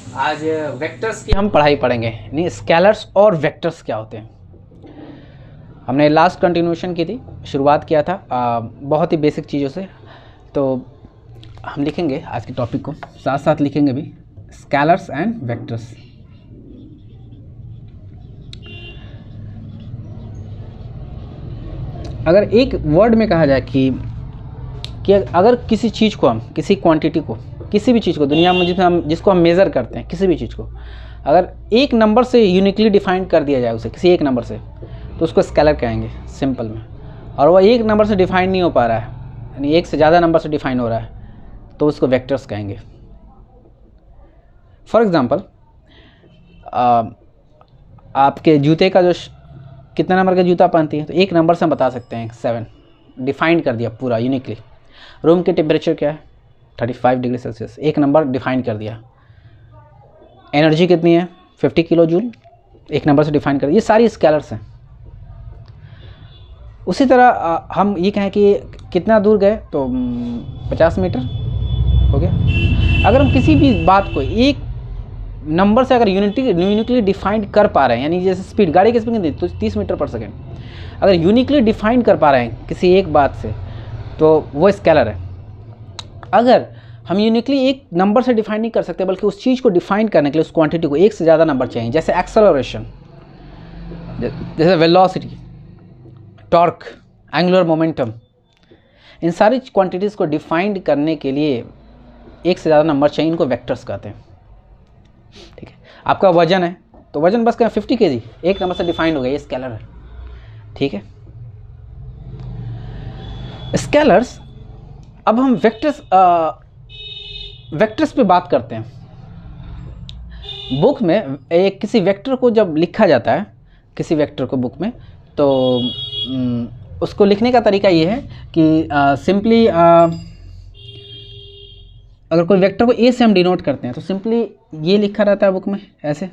आज वेक्टर्स की हम पढ़ाई पढ़ेंगे, नहीं स्केलर्स और वेक्टर्स क्या होते हैं। हमने लास्ट कंटिन्यूएशन की थी, शुरुआत किया था बहुत ही बेसिक चीज़ों से। तो हम लिखेंगे आज के टॉपिक को, साथ साथ लिखेंगे भी स्केलर्स एंड वेक्टर्स। अगर एक वर्ड में कहा जाए कि अगर किसी चीज़ को हम, किसी क्वांटिटी को, किसी भी चीज़ को दुनिया में जिसको हम मेज़र करते हैं, किसी भी चीज़ को अगर एक नंबर से यूनिकली डिफाइन कर दिया जाए, उसे किसी एक नंबर से, तो उसको स्केलर कहेंगे सिंपल में। और वह एक नंबर से डिफाइन नहीं हो पा रहा है, यानी एक से ज़्यादा नंबर से डिफाइन हो रहा है, तो उसको वेक्टर्स कहेंगे। फॉर एग्ज़ाम्पल, आपके जूते का जो कितने नंबर का जूता पहनती है, तो एक नंबर से हम बता सकते हैं 7, डिफाइन कर दिया पूरा यूनिकली। रूम की टेम्परेचर क्या है, 35 डिग्री सेल्सियस, एक नंबर डिफाइन कर दिया। एनर्जी कितनी है, 50 किलो जूल, एक नंबर से डिफाइन कर दिया। ये सारी स्केलर्स हैं। उसी तरह हम ये कहें कि कितना दूर गए, तो 50 मीटर हो गया। अगर हम किसी भी बात को एक नंबर से अगर यूनिकली डिफाइन कर पा रहे हैं, यानी जैसे स्पीड, गाड़ी की स्पीड कितनी, तो 30 मीटर पर सेकेंड, अगर यूनिकली डिफाइन कर पा रहे हैं किसी एक बात से, तो वो स्केलर है। अगर हम यूनिकली एक नंबर से डिफाइन नहीं कर सकते, बल्कि उस चीज़ को डिफाइन करने के लिए उस क्वांटिटी को एक से ज़्यादा नंबर चाहिए, जैसे एक्सेलरेशन, जैसे वेलोसिटी, टॉर्क, एंगुलर मोमेंटम, इन सारी क्वांटिटीज़ को डिफाइन करने के लिए एक से ज़्यादा नंबर चाहिए, इनको वेक्टर्स कहते हैं। ठीक है, आपका वजन है, तो वजन बस क्या 50 kg, एक नंबर से डिफाइन हो गया, ये स्केलर है। ठीक है, स्केलर्स। अब हम वेक्टर्स पे बात करते हैं। बुक में एक किसी वेक्टर को जब लिखा जाता है, किसी वेक्टर को बुक में, तो उसको लिखने का तरीका ये है कि सिंपली अगर कोई वेक्टर को ए से हम डिनोट करते हैं, तो सिंपली ये लिखा रहता है बुक में ऐसे।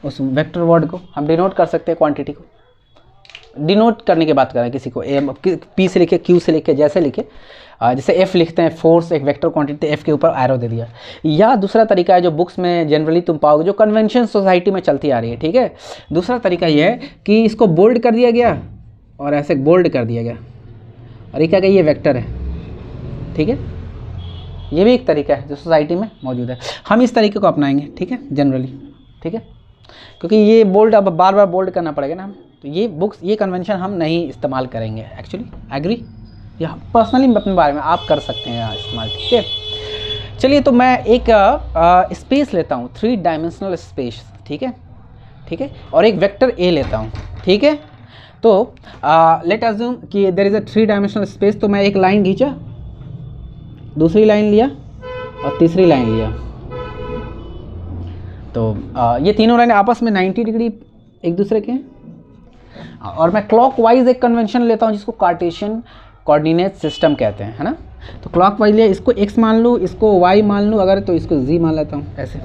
उस वेक्टर वर्ड को हम डिनोट कर सकते हैं, क्वांटिटी को डिनोट करने की बात करें, किसी को पी से लिखे, क्यू से लिखे, जैसे लिखे, जैसे एफ लिखते हैं, फोर्स एक वेक्टर क्वांटिटी, एफ के ऊपर एरो दे दिया। या दूसरा तरीका है जो बुक्स में जनरली तुम पाओगे, जो कन्वेंशन सोसाइटी में चलती आ रही है। ठीक है, दूसरा तरीका यह है कि इसको बोल्ड कर दिया गया और ऐसे बोल्ड कर दिया गया, और ये क्या गया, ये वेक्टर है। ठीक है, ये भी एक तरीका है जो सोसाइटी में मौजूद है। हम इस तरीके को अपनाएंगे, ठीक है, जनरली। ठीक है, क्योंकि ये बोल्ड अब बार बार बोल्ड करना पड़ेगा ना हम, तो ये बुक्स, ये कन्वेंशन हम नहीं इस्तेमाल करेंगे एक्चुअली। एग्री? या पर्सनली अपने बारे में आप कर सकते हैं यहाँ इस्तेमाल। ठीक है, चलिए, तो मैं एक स्पेस लेता हूँ, 3 डायमेंशनल स्पेस। ठीक है, ठीक है, और एक वेक्टर ए लेता हूँ। ठीक है, तो लेट अज्यूम कि there is a 3 dimensional space. तो मैं एक लाइन खींचा, दूसरी लाइन लिया और तीसरी लाइन लिया, तो ये तीनों लाइन आपस में 90 डिग्री एक दूसरे के हैं। और मैं क्लॉकवाइज एक कन्वेंशन लेता हूँ, जिसको कार्टेशियन कोऑर्डिनेट सिस्टम कहते हैं, है ना। तो क्लॉकवाइज लिया, इसको x मान लूँ, इसको y मान लूँ, अगर तो इसको z मान लेता हूँ ऐसे,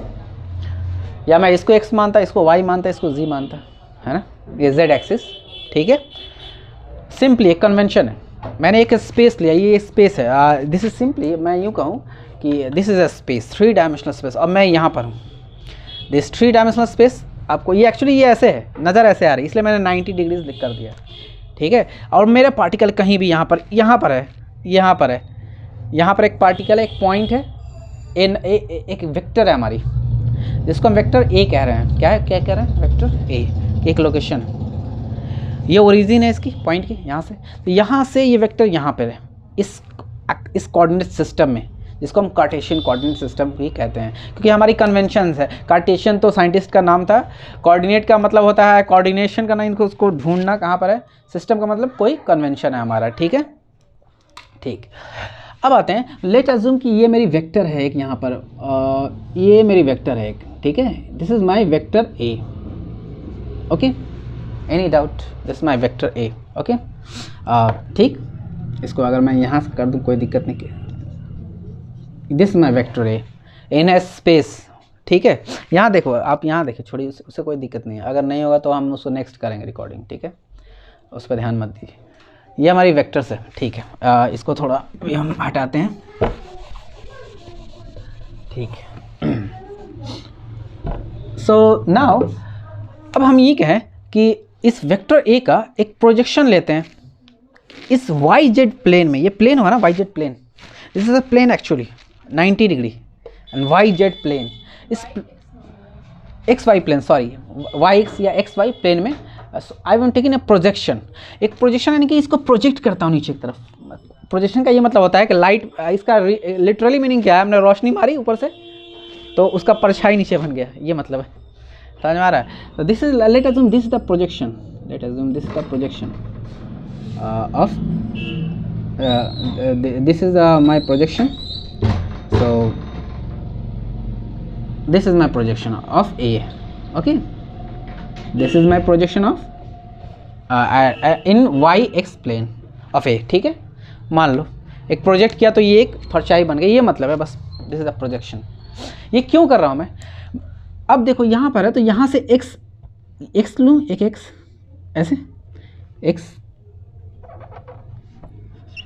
या मैं इसको x मानता, इसको y मानता, इसको z मानता, है ना, ये z एक्सिस। ठीक है, सिंपली एक कन्वेंशन है। मैंने एक स्पेस लिया, ये स्पेस है, दिस इज सिंपली, मैं यूँ कहूँ कि this is a space, 3 dimensional space, और मैं यहाँ पर हूँ। दिस 3 डायमेंशनल स्पेस, आपको ये एक्चुअली ये ऐसे है, नज़र ऐसे आ रही है, इसलिए मैंने 90 डिग्रीज लिख कर दिया। ठीक है, और मेरा पार्टिकल कहीं भी यहाँ पर है, यहाँ पर है, यहाँ पर एक पार्टिकल है, एक पॉइंट है, एक वेक्टर है हमारी, जिसको हम वेक्टर ए कह रहे हैं। क्या है, क्या कह रहे हैं, वेक्टर ए, एक लोकेशन है, ये ओरिजिन है इसकी, पॉइंट की, यहाँ से। तो यहाँ से ये वेक्टर यहाँ पर है, इस कोऑर्डिनेट सिस्टम में, जिसको हम कार्टेशियन कोऑर्डिनेट सिस्टम भी कहते हैं, क्योंकि हमारी कन्वेंशंस है। कार्टेशियन तो साइंटिस्ट का नाम था, कोऑर्डिनेट का मतलब होता है कोऑर्डिनेशन करना, इनको उसको ढूंढना कहाँ पर है, सिस्टम का मतलब कोई कन्वेंशन है हमारा। ठीक है, ठीक। अब आते हैं, लेट अज्यूम कि ये मेरी वेक्टर है एक, यहाँ पर ये मेरी वेक्टर है एक। ठीक है, this is my vector A. Okay, any doubt, this my vector A. Okay, ठीक, इसको अगर मैं यहाँ से कर दूँ कोई दिक्कत नहीं, this my vector A in A space. ठीक है, यहाँ देखो, आप यहाँ देखिए, छोड़िए, उससे कोई दिक्कत नहीं है, अगर नहीं होगा तो हम उसको नेक्स्ट करेंगे रिकॉर्डिंग। ठीक है, उस पर ध्यान मत दीजिए, ये हमारी वेक्टर्स है। ठीक है, इसको थोड़ा भी हम हटाते हैं। ठीक है, सो नाउ अब हम ये कहें कि इस वेक्टर ए का एक प्रोजेक्शन लेते हैं इस वाई जेड प्लेन में। ये प्लेन होगा ना, y z plane, this is a plane actually 90 degree and y z plane, इस x y plane, sorry y x या एक्स वाई प्लेन में I want taking a projection. एक projection यानी कि इसको प्रोजेक्ट करता हूँ नीचे की तरफ। प्रोजेक्शन का ये मतलब होता है कि लाइट, इसका लिटरली मीनिंग क्या है, हमने रोशनी मारी ऊपर से तो उसका परछाई नीचे बन गया, ये मतलब है, समझ में आ रहा है। तो this is, late assume this is the projection, late assume this is the projection of this is my projection. So this is my projection of A. Okay, this is my projection of in y-x plane of A. ठीक है, मान लो एक project किया तो ये एक परछाई बन गई, ये मतलब है बस, दिस इज द प्रोजेक्शन। ये क्यों कर रहा हूँ मैं? अब देखो यहाँ पर है तो यहाँ से x लूँ, एक x ऐसे x,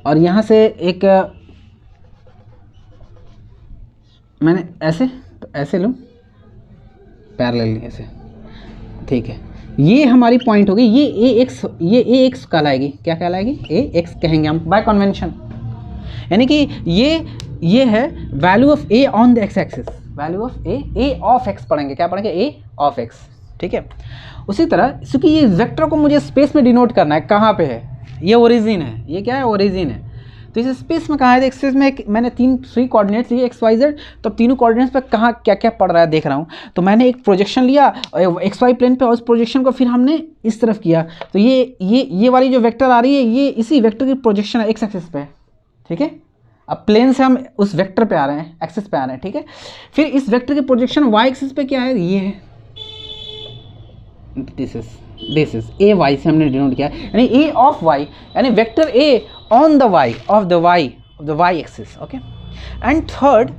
और यहाँ से एक मैंने ऐसे, तो ऐसे लूँ पैरेलल ऐसे, ठीक है। ये हमारी पॉइंट होगी, ये ax कहलाएगी, क्या कहलाएगी? ax कहेंगे हम बाय कन्वेंशन। यानी कि ये है value of a on the x axis, value of a of x पढ़ेंगे, क्या पढ़ेंगे? a ऑफ x, ठीक है। उसी तरह क्योंकि ये वेक्टर को मुझे स्पेस में डिनोट करना है, कहाँ पे है? ये ओरिजिन है, ये क्या है? ओरिजिन है। तो इस स्पेस में कहाँ है? स्पेस में मैंने 3 कोऑर्डिनेट्स लिए एक्स वाई जेड, तो तीनों कोऑर्डिनेट्स पे कहाँ क्या क्या पड़ रहा है देख रहा हूँ। तो मैंने एक प्रोजेक्शन लिया एक्स वाई प्लेन पे और उस प्रोजेक्शन को फिर हमने इस तरफ किया, तो ये वाली जो वेक्टर आ रही है ये इसी वेक्टर की प्रोजेक्शन है एक्स एक्सिस पे, ठीक है। अब प्लेन से हम उस वेक्टर पे आ रहे हैं, एक्सिस पे आ रहे हैं, ठीक है। फिर इस वेक्टर की प्रोजेक्शन वाई एक्सिस पे क्या है? ये है, दिस इज ए वाई से हमने डिनोट किया, यानी ए ऑफ वाई, यानी vector a on the y of the y axis, okay. And third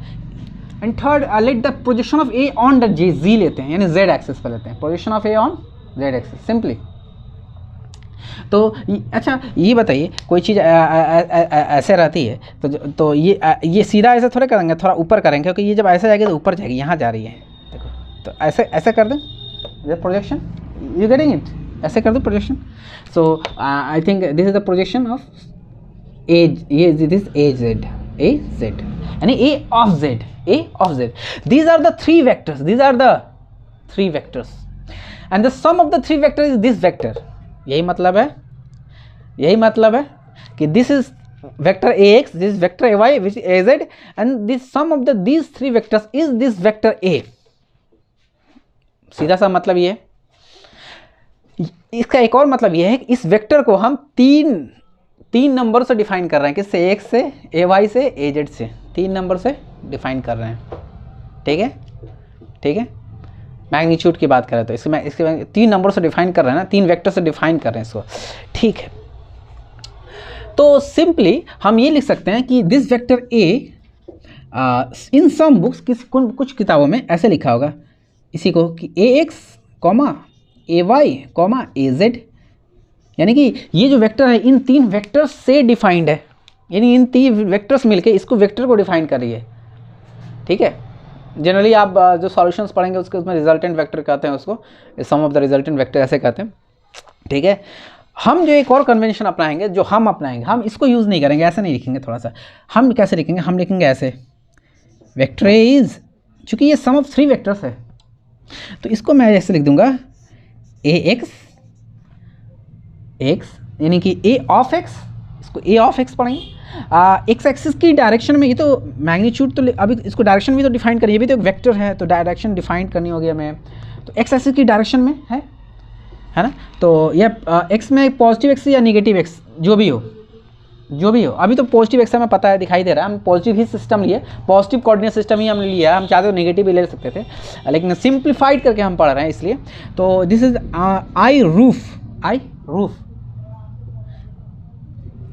let the projection of a on the जी लेते हैं, यानी जेड एक्सिस पे लेते हैं, projection of a on z axis simply. तो अच्छा ये बताइए, कोई चीज़ ऐसे रहती है तो ये सीधा ऐसे थोड़े करेंगे, थोड़ा ऊपर करेंगे, क्योंकि ये जब ऐसे जाएगी तो ऊपर जाएगी, यहाँ जा रही है देखो, तो ऐसे कर दें ये प्रोजेक्शन, यू गेटिंग इट? ऐसे कर दो projection. So I think this is the projection of ये दिस ए जेड यानी a of z. These are the 3 vectors, and the sum of the 3 vector is this vector. यही मतलब है कि this is vector ax, this vector ay which is az, and this sum of these 3 vectors is this vector a। सीधा सा मतलब ये है। इसका एक और मतलब ये है कि इस वेक्टर को हम तीन नंबर से डिफाइन कर रहे हैं, किससे? x से, ay से, az से, 3 नंबर से डिफाइन कर रहे हैं, ठीक है। मैग्नीट्यूड की बात करें तो इसके 3 नंबर से डिफाइन कर रहे हैं ना, 3 वेक्टर से डिफाइन कर रहे हैं इसको, ठीक है। तो सिंपली हम ये लिख सकते हैं कि this vector a in some books, कुछ किताबों में ऐसे लिखा होगा इसी को कि ax, ay, az, यानी कि ये जो वेक्टर है इन 3 वेक्टर्स से डिफाइंड है, यानी इन 3 वेक्टर्स मिलके इसको वेक्टर को डिफाइन कर रही है, ठीक है। जनरली आप जो सॉल्यूशंस पढ़ेंगे उसमें रिजल्टेंट वेक्टर कहते हैं उसको, सम ऑफ द रिजल्टेंट वेक्टर ऐसे कहते हैं, ठीक है। हम जो एक और कन्वेंशन अपनाएंगे, हम इसको यूज़ नहीं करेंगे, ऐसे नहीं लिखेंगे, थोड़ा सा हम कैसे लिखेंगे? हम लिखेंगे ऐसे, वेक्टर ए इज, चूँकि ये सम ऑफ 3 वेक्टर्स है तो इसको मैं ऐसे लिख दूंगा ax, यानी कि a ऑफ x, इसको a ऑफ x पढ़ेंगे। एक्स एक्सिस की डायरेक्शन में, ये तो मैग्नीट्यूड तो अभी इसको डायरेक्शन भी तो डिफाइन करिए, भी तो एक वेक्टर है तो डायरेक्शन डिफाइन करनी होगी हमें, तो एक्स एक्सिस की डायरेक्शन में है ना। तो यह एक्स में पॉजिटिव एक्स या नेगेटिव एक्स जो भी हो, अभी तो पॉजिटिव एक्स हमें पता है, दिखाई दे रहा है, हम पॉजिटिव ही सिस्टम लिए, पॉजिटिव कोऑर्डिनेट सिस्टम ही हमने लिया है, हम चाहते तो नेगेटिव भी ले सकते थे, लेकिन सिंप्लीफाइड करके हम पढ़ रहे हैं इसलिए। तो दिस इज आई रूफ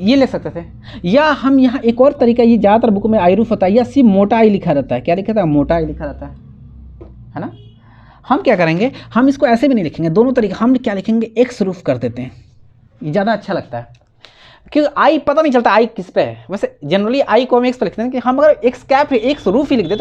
ये लिख सकते थे, या हम यहाँ एक और तरीका, ये ज़्यादातर बुक में आई रूफ होता है, या सिर्फ मोटा आई लिखा रहता है, क्या लिखा था? मोटा आई लिखा रहता है ना। हम क्या करेंगे, हम इसको ऐसे भी नहीं लिखेंगे, दोनों तरीके, हम क्या लिखेंगे? एक्स रूफ कर देते हैं, ये ज़्यादा अच्छा लगता है, क्योंकि आई पता नहीं चलता आई किस पे है। वैसे जनरली आई को हम एक्स पे लिखते हैं, कि हम अगर एक्स कैप है एक्स रूफ ही लिख देते